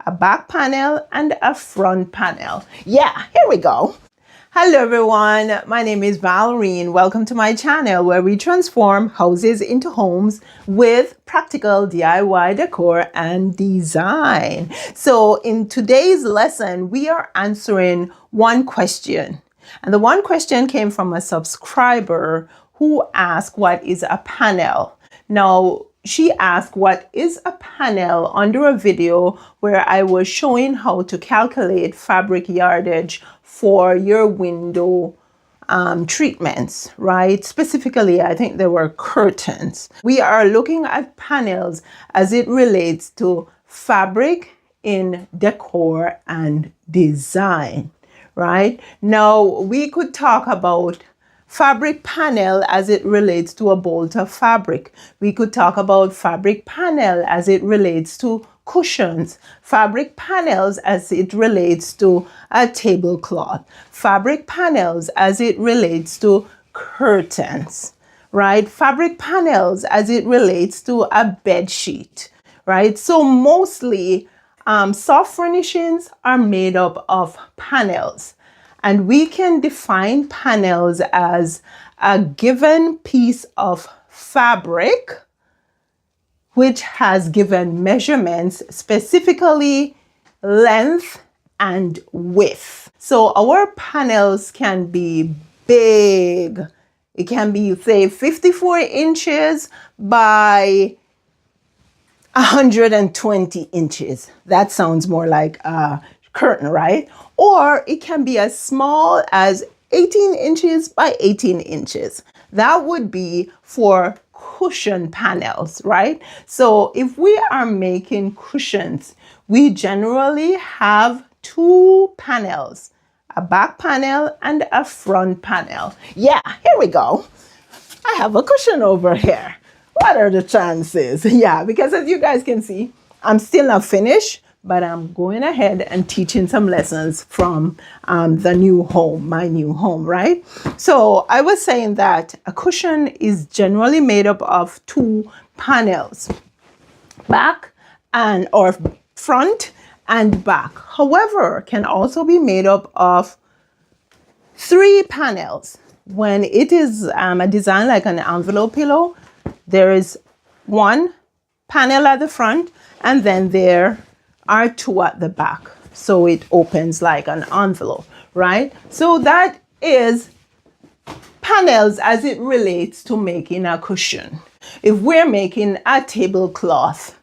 a back panel, and a front panel. Yeah, here we go. Hello everyone, my name is Valerie. Welcome to my channel where we transform houses into homes with practical DIY decor and design. So in today's lesson, we are answering one question. And the one question came from a subscriber who asked, what is a panel? Now, she asked what is a panel under a video where I was showing how to calculate fabric yardage for your window treatments, right? Specifically, I think there were curtains. We are looking at panels as it relates to fabric in decor and design, right? Now, we could talk about fabric panel as it relates to a bolt of fabric. We could talk about fabric panel as it relates to cushions, fabric panels as it relates to a tablecloth, fabric panels as it relates to curtains, right? Fabric panels as it relates to a bed sheet, right? So mostly soft furnishings are made up of panels. And we can define panels as a given piece of fabric which has given measurements, specifically length and width. So our panels can be big. It can be, say, 54 inches by 120 inches. That sounds more like a curtain, right? Or it can be as small as 18 inches by 18 inches. That would be for cushion panels, right? So if we are making cushions, we generally have two panels, a back panel and a front panel. Yeah, here we go. I have a cushion over here. What are the chances? Yeah, because as you guys can see, I'm still not finished, but I'm going ahead and teaching some lessons from the new home, my new home, right? So I was saying that a cushion is generally made up of two panels, back and or front and back. However, can also be made up of three panels. When it is a design like an envelope pillow, there is one panel at the front and then there are two at the back. So it opens like an envelope, right? So that is panels as it relates to making a cushion. If we're making a tablecloth,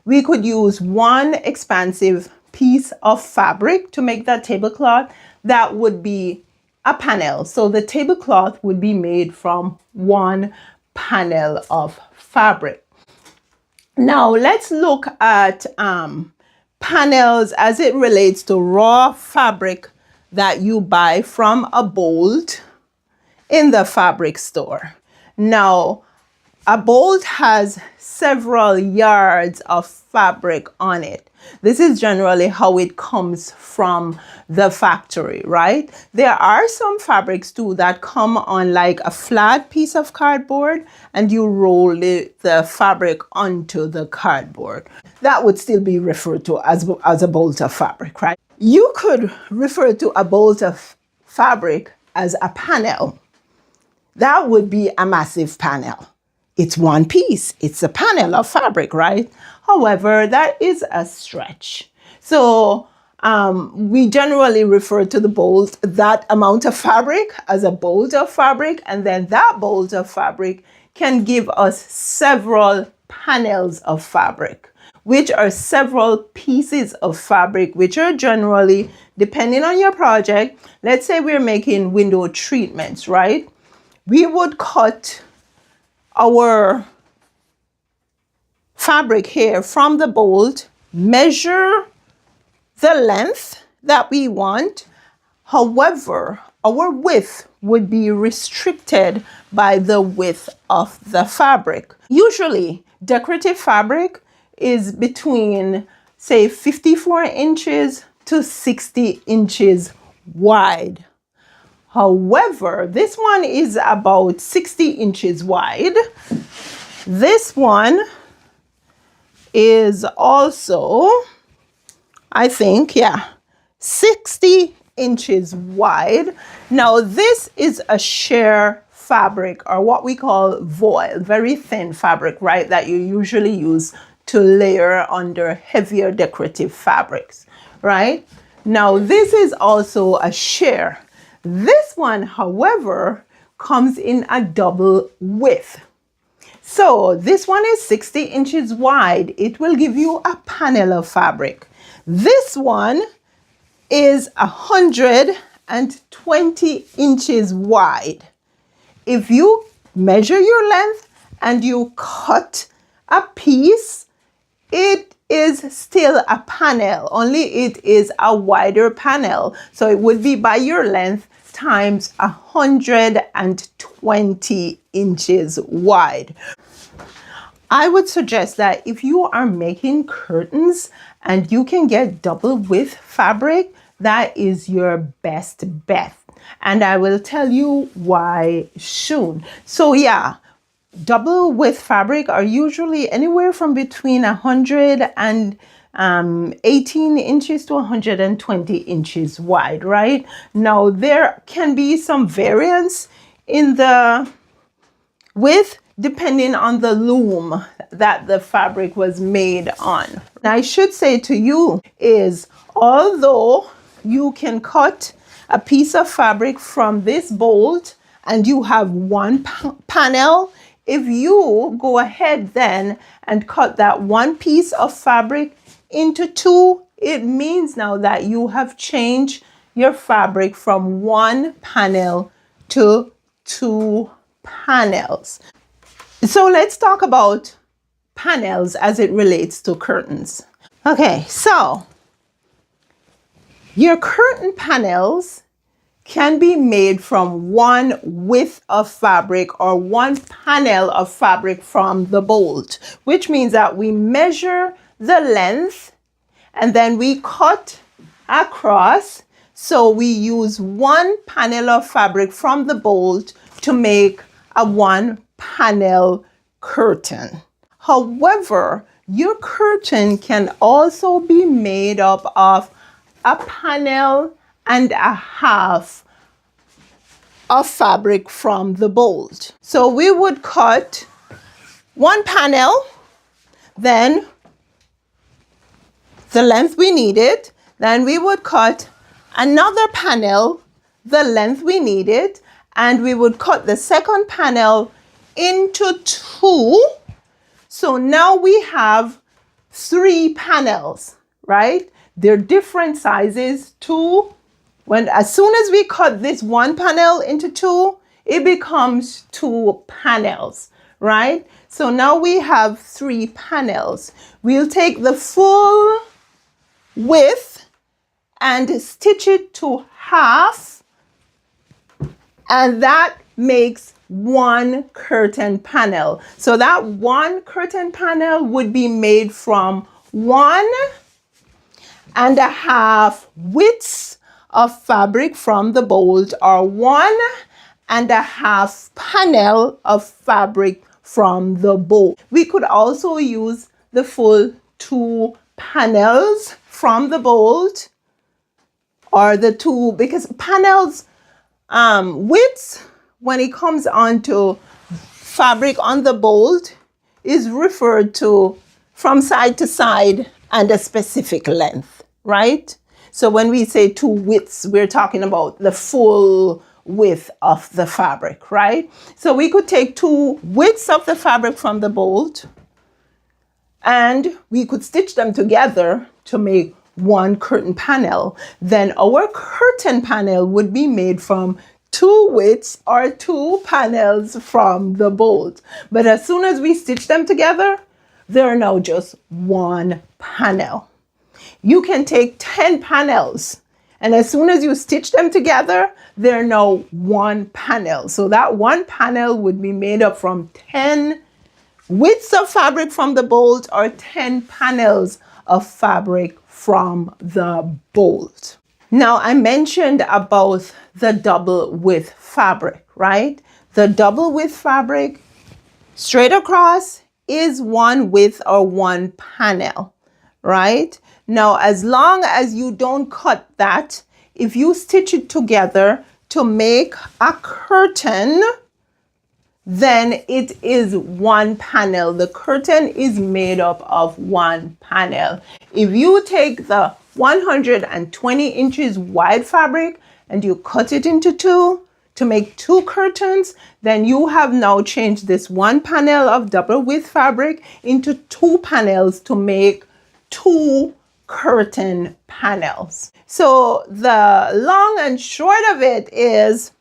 we could use one expansive piece of fabric to make that tablecloth. That would be a panel. So the tablecloth would be made from one panel of fabric. Now let's look at panels as it relates to raw fabric that you buy from a bolt in the fabric store. Now, a bolt has several yards of fabric on it. This is generally how it comes from the factory, right? There are some fabrics too that come on like a flat piece of cardboard and you roll the fabric onto the cardboard. That would still be referred to as a bolt of fabric, right? You could refer to a bolt of fabric as a panel. That would be a massive panel. It's one piece. It's a panel of fabric, right? However, that is a stretch. So we generally refer to the bolt, that amount of fabric, as a bolt of fabric. And then that bolt of fabric can give us several panels of fabric, which are several pieces of fabric, which are generally, depending on your project, let's say we're making window treatments, right? We would cut our fabric here from the bolt, measure the length that we want. However, our width would be restricted by the width of the fabric. Usually, decorative fabric is between, say, 54 inches to 60 inches wide. However, this one is about 60 inches wide. This one is also I think, yeah, 60 inches wide. Now this is a sheer fabric, or what we call voile, very thin fabric, right, that you usually use to layer under heavier decorative fabrics, right? Now this is also a sheer. This one, however, comes in a double width. So this one is 60 inches wide. It will give you a panel of fabric. This one is 120 inches wide. If you measure your length and you cut a piece, it is still a panel, only it is a wider panel. So it would be by your length times 120 inches wide. I would suggest that if you are making curtains and you can get double width fabric, that is your best bet. And I will tell you why soon. So yeah, double width fabric are usually anywhere from between 118 inches to 120 inches wide, right? Now there can be some variance in the width depending on the loom that the fabric was made on. And I should say to you is, although you can cut a piece of fabric from this bolt and you have one panel, if you go ahead then and cut that one piece of fabric into two, it means now that you have changed your fabric from one panel to two panels. So let's talk about panels as it relates to curtains. Okay, so your curtain panels can be made from one width of fabric or one panel of fabric from the bolt, which means that we measure the length and then we cut across. So we use one panel of fabric from the bolt to make a one panel curtain. However, your curtain can also be made up of a panel and a half of fabric from the bolt. So we would cut one panel, then the length we needed, then we would cut another panel, the length we needed, and we would cut the second panel into two. So now we have three panels, right? They're different sizes. As soon as we cut this one panel into two, it becomes two panels, right? So now we have three panels. We'll take the full width and stitch it to half, and that makes one curtain panel. So that one curtain panel would be made from 1.5 widths of fabric from the bolt, or 1.5 panel of fabric from the bolt. We could also use the full two panels from the bolt, or the two, because panels widths, when it comes onto fabric on the bolt, is referred to from side to side and a specific length, right? So when we say two widths, we're talking about the full width of the fabric, right? So we could take two widths of the fabric from the bolt and we could stitch them together to make one curtain panel. Then our curtain panel would be made from two widths or two panels from the bolt. But as soon as we stitch them together, they're now just one panel. You can take 10 panels, and as soon as you stitch them together, they're now one panel. So that one panel would be made up from 10 widths of fabric from the bolt or 10 panels of fabric from the bolt. Now, I mentioned about the double width fabric, right? The double width fabric straight across is one width or one panel, right? Now, as long as you don't cut that, if you stitch it together to make a curtain, then it is one panel. The curtain is made up of one panel. If you take the 120 inches wide fabric and you cut it into two to make two curtains, then you have now changed this one panel of double width fabric into two panels to make two curtain panels. So the long and short of it is,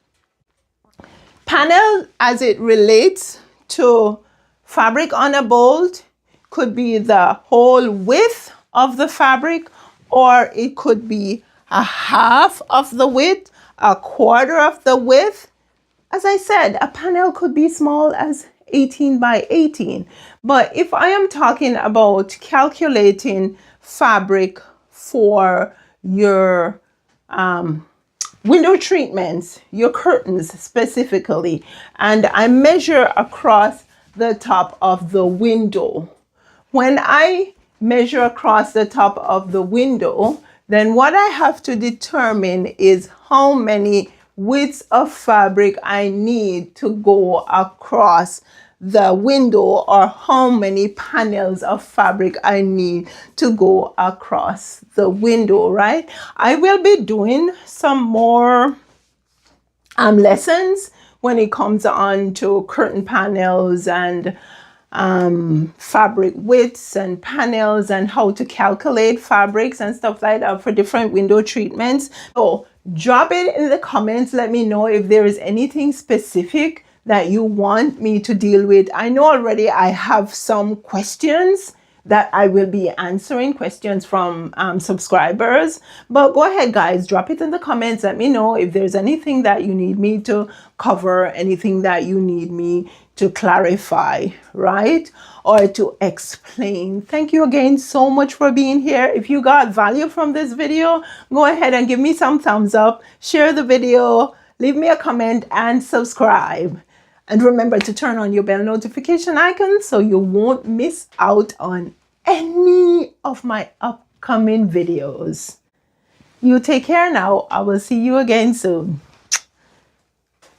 panel as it relates to fabric on a bolt could be the whole width of the fabric, or it could be a half of the width, a quarter of the width. As I said, a panel could be small as 18 by 18. But if I am talking about calculating fabric for your window treatments, your curtains specifically, and I measure across the top of the window. When I measure across the top of the window, then what I have to determine is how many widths of fabric I need to go across the window, or how many panels of fabric I need to go across the window, right? I will be doing some more lessons when it comes on to curtain panels and fabric widths and panels and how to calculate fabrics and stuff like that for different window treatments. So drop it in the comments. Let me know if there is anything specific that you want me to deal with. I know already I have some questions that I will be answering, questions from subscribers. But go ahead, guys, drop it in the comments. Let me know if there's anything that you need me to cover, anything that you need me to clarify, right? Or to explain. Thank you again so much for being here. If you got value from this video, go ahead and give me some thumbs up, share the video, leave me a comment, and subscribe. And remember to turn on your bell notification icon so you won't miss out on any of my upcoming videos. You take care now. I will see you again soon.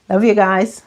Love you guys.